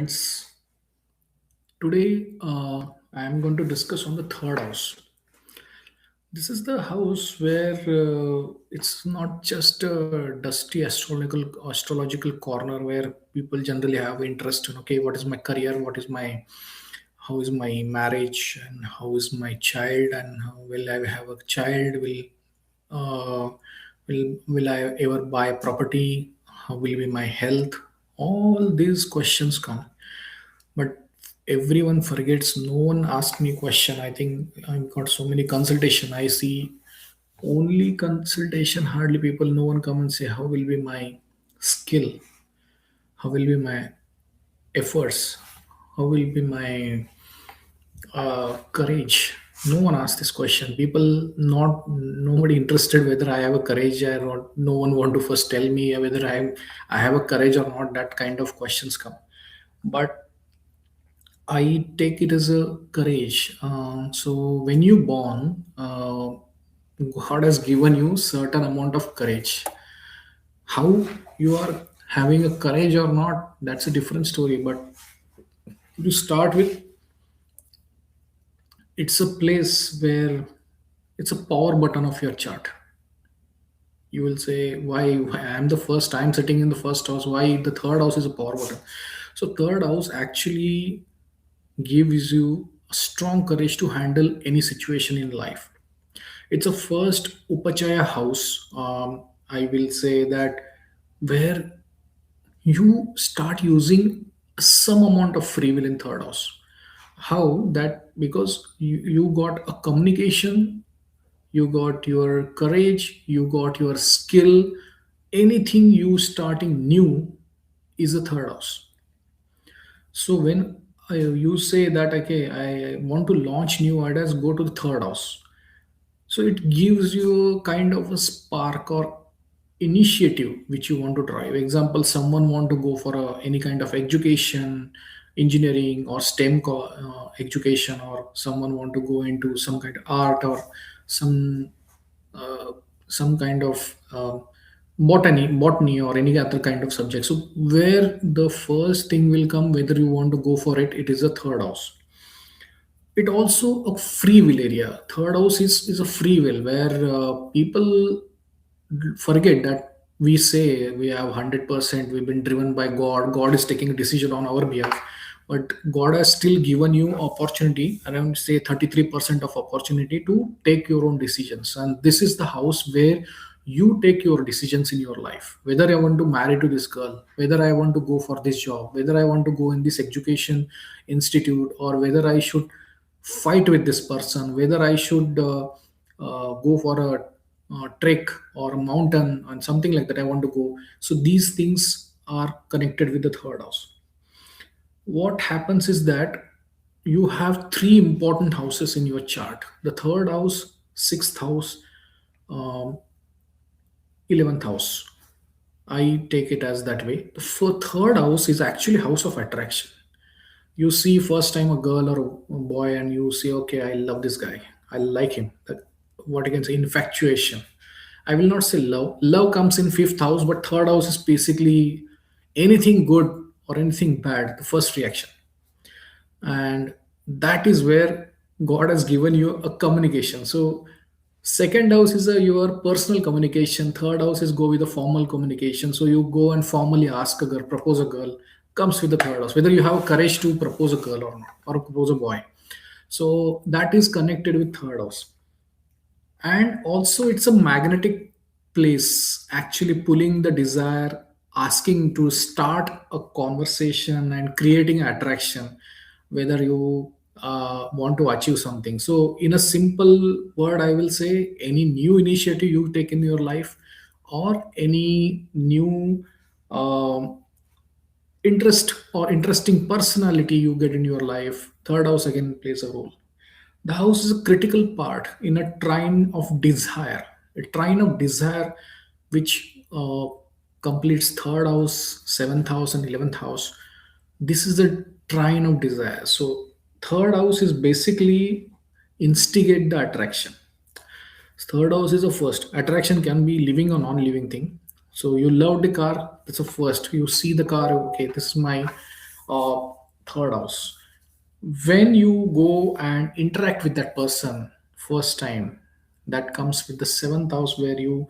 friends. Today, I am going to discuss on the third house. This is the house where it's not just a dusty astrological corner where people generally have interest in. Okay, what is my career? How is my marriage? And how is my child? And how will I have a child? Uh, will I ever buy a property? How will be my health? All these questions come, but everyone forgets. No one asked me question. I think I've got so many consultation. I see only consultation, hardly people. No one come and say how will be my skill, how will be my efforts, how will be my courage. No one asked this question. People, not nobody interested whether I have a courage or not. No one want to first tell me whether I have a courage or not. That kind of questions come. But I take it as a courage. So when you born, God has given you certain amount of courage. How you are having a courage or not, that's a different story. But you start with, it's a place where it's a power button of your chart. You will say, why I'm the first, I'm sitting in the first house. Why the third house is a power button? So third house actually gives you a strong courage to handle any situation in life. It's a first upachaya house. I will say that where you start using some amount of free will in third house. How that? Because you got a communication, you got your courage, you got your skill. Anything you starting new is a third house. So when you say that, okay, I want to launch new ideas, go to the third house. So it gives you kind of a spark or initiative which you want to drive. Example, someone want to go for any kind of education, engineering or STEM education, or someone want to go into some kind of art or some uh, some kind of botany or any other kind of subject. So where the first thing will come, whether you want to go for it, it is a third house. It also a free will area. Third house is a free will where people forget that we say we have 100%, we've been driven by God is taking a decision on our behalf, but God has still given you opportunity, around say 33% of opportunity to take your own decisions. And this is the house where you take your decisions in your life, whether I want to marry to this girl, whether I want to go for this job, whether I want to go in this education institute, or whether I should fight with this person, whether I should go for a trek or a mountain and something like that I want to go. So these things are connected with the third house. What happens is that you have three important houses in your chart: the third house, sixth house, um, 11th house. I take it as that way. The third house is actually house of attraction. You see first time a girl or a boy and you say, okay, I love this guy, I like him. What you can say, infatuation. I will not say love comes in fifth house, but third house is basically anything good or anything bad, the first reaction. And that is where God has given you a communication. So second house is your personal communication. Third house is go with the formal communication. So you go and formally ask a girl, propose a girl, comes with the third house, whether you have courage to propose a girl or not, or propose a boy. So that is connected with third house. And also it's a magnetic place, actually pulling the desire, asking to start a conversation and creating attraction, whether you want to achieve something. So in a simple word, I will say any new initiative you take in your life, or any new um, interest or interesting personality you get in your life, third house again plays a role. The house is a critical part in a trine of desire, a trine of desire which completes third house, seventh house, and 11th house. This is the trine of desire. So, third house is basically instigate the attraction. Third house is a first. Attraction can be living or non living thing. So, you love the car, that's a first. You see the car, okay, this is my third house. When you go and interact with that person first time, that comes with the seventh house, where you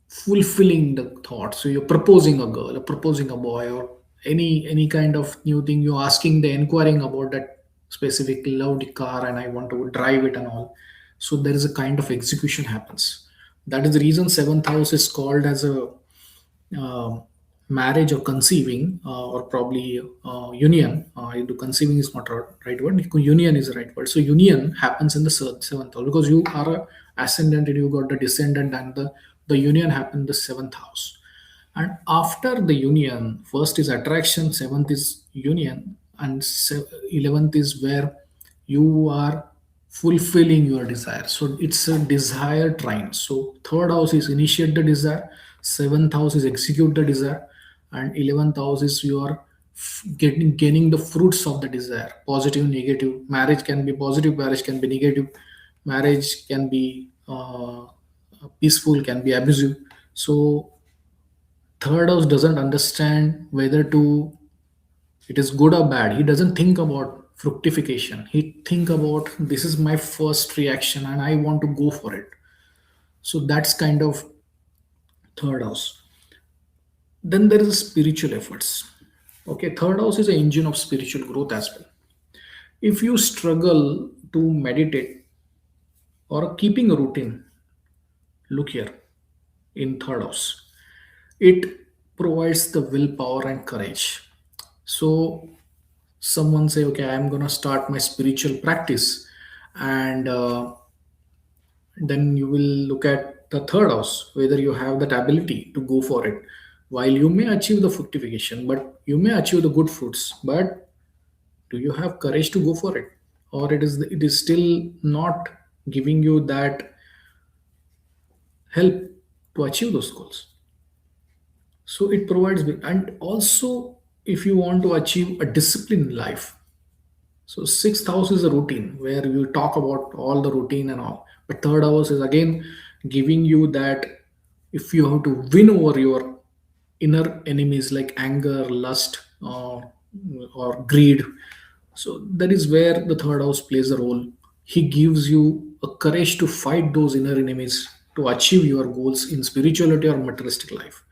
fulfilling the thought. So you're proposing a girl, or proposing a boy, or any kind of new thing. You're asking, the inquiring about that specific loved car, and I want to drive it and all. So there is a kind of execution happens. That is the reason seventh house is called as a uh, marriage or conceiving, or probably union. The conceiving is not a right word. Union is the right word. So union happens in the seventh house, because you are a ascendant and you got the descendant, and the union happened in the seventh house. And after the union, first is attraction, seventh is union, and 11th is where you are fulfilling your desire. So it's a desire trine. So third house is initiate the desire, seventh house is execute the desire, and 11th house is you are getting gaining the fruits of the desire. Positive, negative. Marriage can be positive, marriage can be negative, marriage can be peaceful, can be abusive. So third house doesn't understand whether to it is good or bad. He doesn't think about fructification. He think about, this is my first reaction and I want to go for it. So that's kind of third house. Then there is spiritual efforts. Okay, third house is an engine of spiritual growth as well. If you struggle to meditate or keeping a routine, look here in third house. It provides the willpower and courage. So someone say, okay, I'm going to start my spiritual practice, and then you will look at the third house, whether you have that ability to go for it. While you may achieve the fructification, but you may achieve the good fruits, but do you have courage to go for it, or it is still not giving you that help to achieve those goals? So it provides, and also if you want to achieve a discipline in life. So sixth house is a routine where you talk about all the routine and all. But third house is again giving you that, if you have to win over your inner enemies like anger, lust, or greed. So that is where the third house plays a role. He gives you a courage to fight those inner enemies to achieve your goals in spirituality or materialistic life.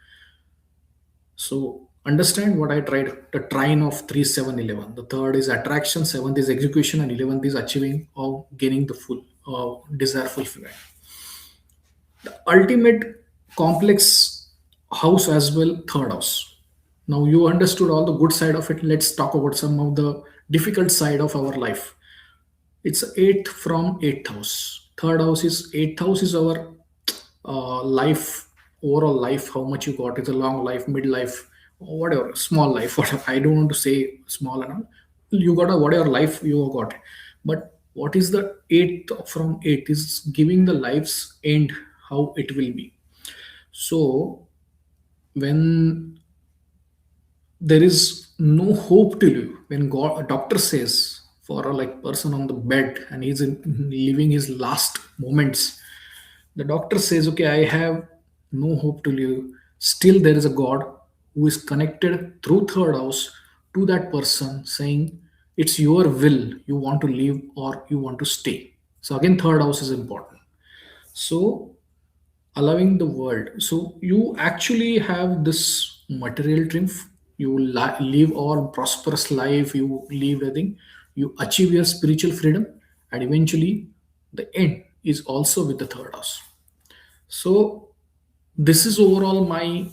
So understand what I tried. The trine of 3, 7, 11. The third is attraction, seventh is execution, and 11th is achieving or gaining the full desire fulfillment. The ultimate complex house as well, third house. Now you understood all the good side of it. Let's talk about some of the difficult side of our life. It's eighth from eighth house. Third house is eighth house is our life, overall life, how much you got. It's a long life, midlife, whatever, small life, whatever. I don't want to say small and all. You got a whatever life you got. But what is the eighth from eight is giving the life's end, how it will be. So when there is no hope to live, when God, a doctor says for a like person on the bed and he's living his last moments, the doctor says, okay, I have no hope to live. Still, there is a God who is connected through third house to that person, saying, it's your will, you want to live or you want to stay. So, again, third house is important. So, allowing the world. So, you actually have this material triumph. You live all prosperous life, you live everything, you achieve your spiritual freedom, and eventually the end is also with the third house. So this is overall my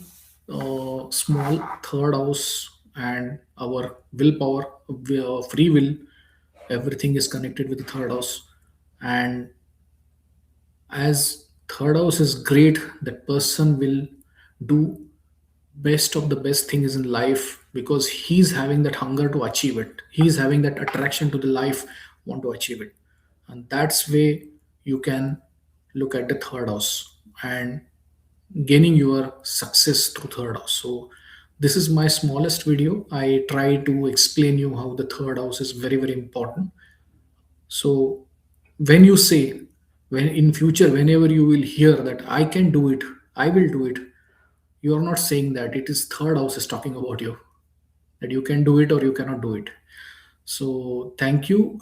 small third house and our willpower, free will. Everything is connected with the third house, and as third house is great, that person will do best of the best things in life because he's having that hunger to achieve it. He's having that attraction to the life, want to achieve it, and that's way you can look at the third house and gaining your success through third house. So this is my smallest video. I try to explain you how the third house is very very important. So when you say, when in future whenever you will hear that I can do it, I will do it, you are not saying that, it is third house is talking about you. that you can do it or you cannot do it. So thank you.